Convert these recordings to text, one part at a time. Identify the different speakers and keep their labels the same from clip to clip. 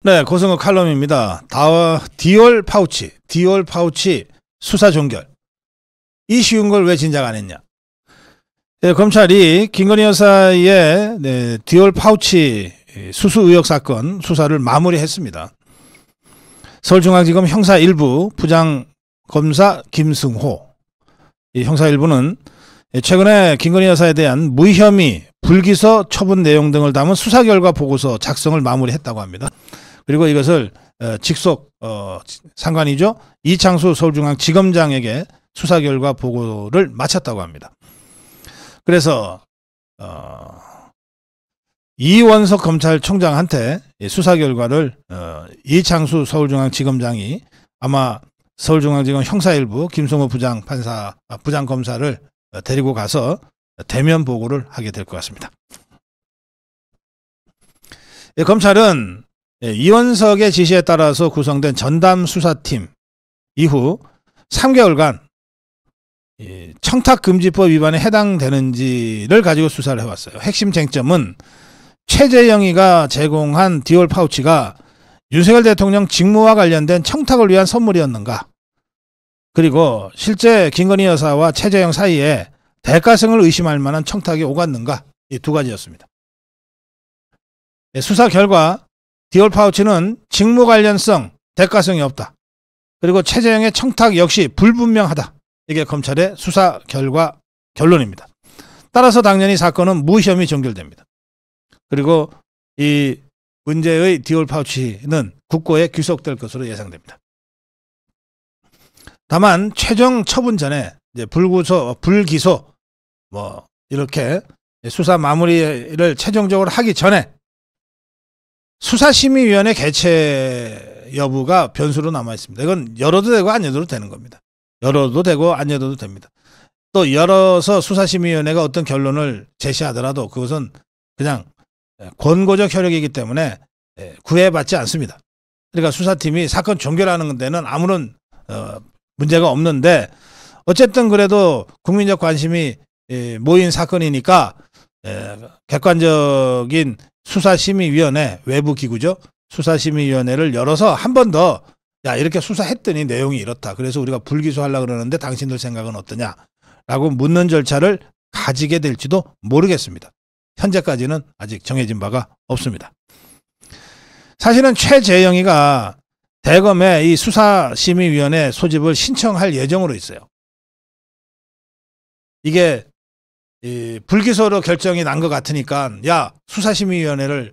Speaker 1: 네, 고승호 칼럼입니다. 디올 파우치 수사 종결. 이 쉬운 걸 왜 진작 안 했냐. 네, 검찰이 김건희 여사의 디올 파우치 수수 의혹 사건 수사를 마무리했습니다. 서울중앙지검 형사 1부 부장검사 김승호. 이 형사 1부는 최근에 김건희 여사에 대한 무혐의, 불기소 처분 내용 등을 담은 수사 결과 보고서 작성을 마무리했다고 합니다. 그리고 이것을 직속 상관이죠. 이창수 서울중앙지검장에게 수사 결과 보고를 마쳤다고 합니다. 그래서 이원석 검찰총장한테 수사 결과를 이창수 서울중앙지검장이 아마 서울중앙지검 형사1부 김승호 부장검사를 데리고 가서 대면 보고를 하게 될 것 같습니다. 검찰은 이원석의 지시에 따라서 구성된 전담수사팀 이후 3개월간 청탁금지법 위반에 해당되는지를 가지고 수사를 해왔어요. 핵심 쟁점은 최재영이가 제공한 디올 파우치가 윤석열 대통령 직무와 관련된 청탁을 위한 선물이었는가, 그리고 실제 김건희 여사와 최재영 사이에 대가성을 의심할 만한 청탁이 오갔는가, 이 두 가지였습니다. 수사 결과 디올 파우치는 직무 관련성, 대가성이 없다. 그리고 최재영의 청탁 역시 불분명하다. 이게 검찰의 수사 결과 결론입니다. 따라서 당연히 사건은 무혐의 종결됩니다. 그리고 이 문제의 디올 파우치는 국고에 귀속될 것으로 예상됩니다. 다만 최종 처분 전에 이제 불기소 이렇게 수사 마무리를 최종적으로 하기 전에 수사심의위원회 개최 여부가 변수로 남아 있습니다. 이건 열어도 되고 안 열어도 되는 겁니다. 열어도 되고 안 열어도 됩니다. 또 열어서 수사심의위원회가 어떤 결론을 제시하더라도 그것은 그냥 권고적 효력이기 때문에 구애받지 않습니다. 그러니까 수사팀이 사건 종결하는 데는 아무런 문제가 없는데, 어쨌든 그래도 국민적 관심이 모인 사건이니까 객관적인 수사심의위원회, 외부 기구죠. 수사심의위원회를 열어서 한 번 더 이렇게 수사했더니 내용이 이렇다. 그래서 우리가 불기소하려고 그러는데 당신들 생각은 어떠냐라고 묻는 절차를 가지게 될지도 모르겠습니다. 현재까지는 아직 정해진 바가 없습니다. 사실은 최재영이가 대검에 이 수사심의위원회 소집을 신청할 예정으로 있어요. 이게 불기소로 결정이 난 것 같으니까 수사심의위원회를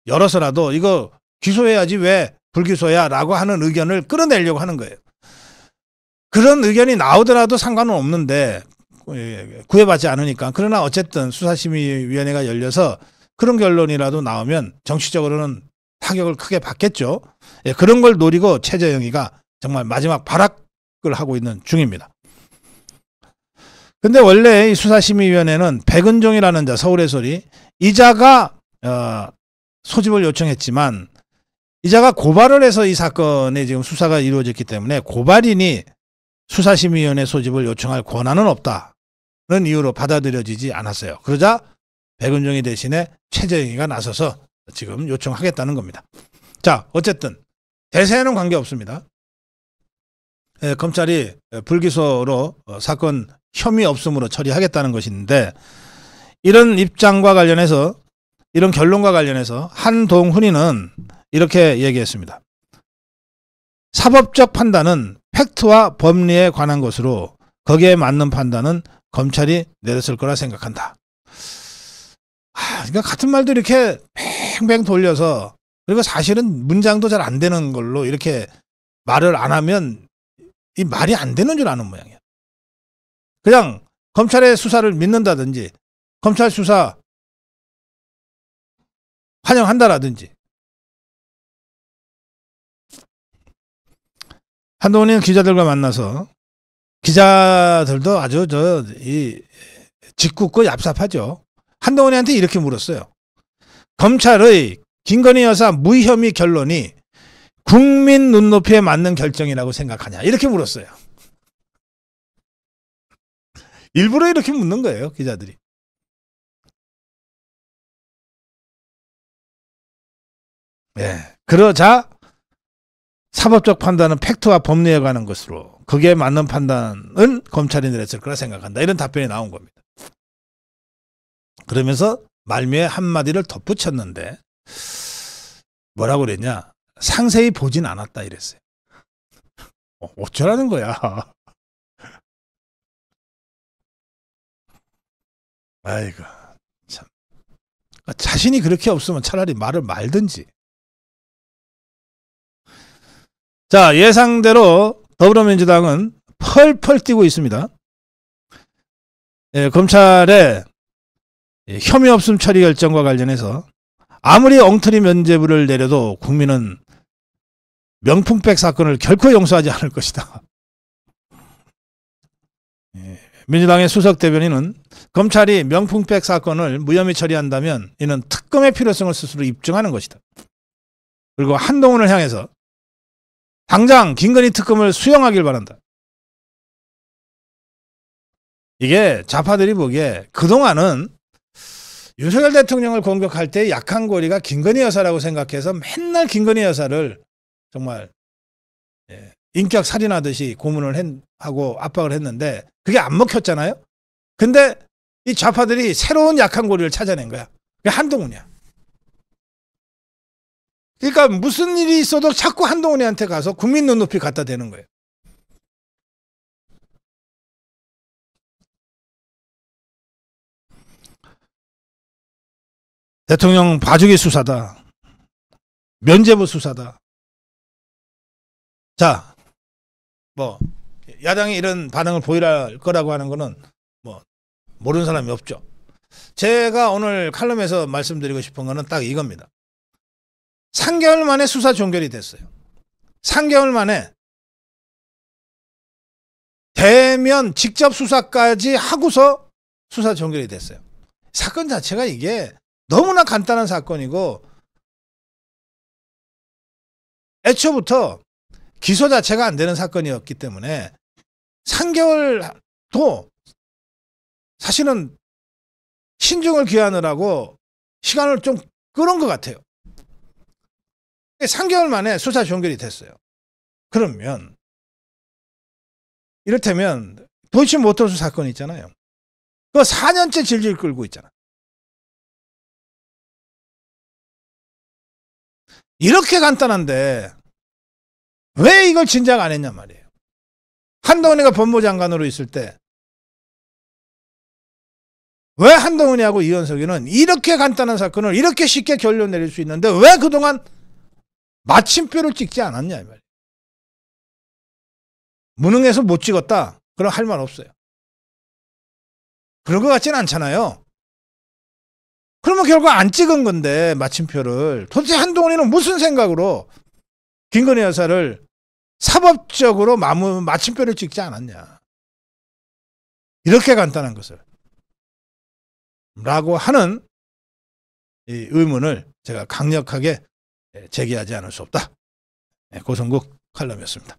Speaker 1: 열어서라도 이거 기소해야지 왜 불기소야 라고 하는 의견을 끌어내려고 하는 거예요. 그런 의견이 나오더라도 상관은 없는데 구애받지 않으니까. 그러나 어쨌든 수사심의위원회가 열려서 그런 결론이라도 나오면 정치적으로는 타격을 크게 받겠죠. 그런 걸 노리고 최재영이가 정말 마지막 발악을 하고 있는 중입니다. 근데 원래 이 수사심의위원회는 백은종이라는 자, 서울의 소리, 이자가 소집을 요청했지만 이자가 고발을 해서 이 사건에 지금 수사가 이루어졌기 때문에 고발인이 수사심의위원회 소집을 요청할 권한은 없다는 이유로 받아들여지지 않았어요. 그러자 백은종이 대신에 최재영이가 나서서 지금 요청하겠다는 겁니다. 자, 어쨌든 대세에는 관계없습니다. 검찰이 불기소로 사건 혐의 없음으로 처리하겠다는 것인데, 이런 입장과 관련해서, 이런 결론과 관련해서 한동훈이는 이렇게 얘기했습니다. 사법적 판단은 팩트와 법리에 관한 것으로 거기에 맞는 판단은 검찰이 내렸을 거라 생각한다. 그러니까 같은 말도 이렇게 뱅뱅 돌려서, 그리고 사실은 문장도 잘 안 되는 걸로 이렇게 말을 안 하면 이 말이 안 되는 줄 아는 모양이야. 그냥 검찰의 수사를 믿는다든지 검찰 수사 환영한다라든지. 한동훈이는 기자들과 만나서, 기자들도 아주 짓궂고 얍삽하죠. 한동훈이한테 이렇게 물었어요. 검찰의 김건희 여사 무혐의 결론이 국민 눈높이에 맞는 결정이라고 생각하냐, 이렇게 물었어요. 일부러 이렇게 묻는 거예요, 기자들이. 그러자 사법적 판단은 팩트와 법리에 관한 것으로 그게 맞는 판단은 검찰이 내렸을 거라 생각한다. 이런 답변이 나온 겁니다. 그러면서 말미에 한마디를 덧붙였는데 뭐라고 그랬냐? 상세히 보진 않았다 이랬어요. 어쩌라는 거야. 아이고 참. 자신이 그렇게 없으면 차라리 말을 말든지. 자, 예상대로 더불어민주당은 펄펄 뛰고 있습니다. 검찰의 혐의 없음 처리 결정과 관련해서 아무리 엉터리 면죄부를 내려도 국민은 명품백 사건을 결코 용서하지 않을 것이다. 민주당의 수석 대변인은 검찰이 명품백 사건을 무혐의 처리한다면 이는 특검의 필요성을 스스로 입증하는 것이다. 그리고 한동훈을 향해서 당장 김건희 특검을 수용하길 바란다. 이게 좌파들이 보기에 그동안은 윤석열 대통령을 공격할 때 약한 고리가 김건희 여사라고 생각해서 맨날 김건희 여사를 정말 인격 살인하듯이 고문을 하고 압박을 했는데 그게 안 먹혔잖아요. 근데 이 좌파들이 새로운 약한 고리를 찾아낸 거야. 그게 한동훈이야. 그러니까 무슨 일이 있어도 자꾸 한동훈이한테 가서 국민 눈높이 갖다 대는 거예요. 대통령 봐주기 수사다. 면죄부 수사다. 자, 뭐 야당이 이런 반응을 보일 거라고 하는 거는 뭐 모르는 사람이 없죠. 제가 오늘 칼럼에서 말씀드리고 싶은 거는 딱 이겁니다. 3개월 만에 수사 종결이 됐어요. 3개월 만에 대면 직접 수사까지 하고서 수사 종결이 됐어요. 사건 자체가 이게 너무나 간단한 사건이고 애초부터 기소 자체가 안 되는 사건이었기 때문에 3개월도 사실은 신중을 기하느라고 시간을 좀 끌은 것 같아요. 3개월 만에 수사 종결이 됐어요. 그러면 이를테면 도이치모터스 사건 있잖아요. 그거 4년째 질질 끌고 있잖아. 이렇게 간단한데 왜 이걸 진작 안 했냔 말이에요. 한동훈이가 법무장관으로 있을 때 왜 한동훈이하고 이현석이는 이렇게 간단한 사건을 이렇게 쉽게 결론 내릴 수 있는데 왜 그동안 마침표를 찍지 않았냐 이 말이에요. 무능해서 못 찍었다. 그럼 할 말 없어요. 그런 것 같지는 않잖아요. 그러면 결국 안 찍은 건데 마침표를. 도대체 한동훈이는 무슨 생각으로 김건희 여사를 사법적으로 마침표를 찍지 않았냐. 이렇게 간단한 것을. 라고 하는 이 의문을 제가 강력하게 제기하지 않을 수 없다. 고성국 칼럼이었습니다.